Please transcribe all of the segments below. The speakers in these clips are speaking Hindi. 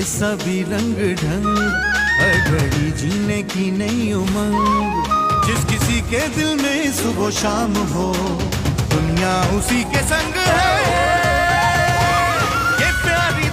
के सभी रंग ढंग, हर घड़ी जीने की नई उमंग। जिस किसी के दिल में सुबह शाम हो, दुनिया उसी के संग है। ये प्यारी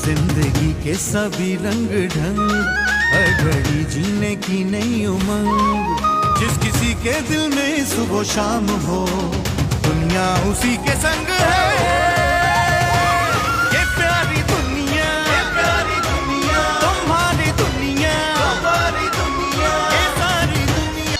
जिंदगी के सभी रंग ढंग, हर घड़ी जीने की नई उमंग। जिस किसी के दिल में सुबह शाम हो, दुनिया उसी के संग है। ये प्यारी दुनिया, तुम्हारी दुनिया, ये सारी दुनिया।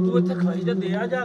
तू इत्थे खाई जा दे आ जा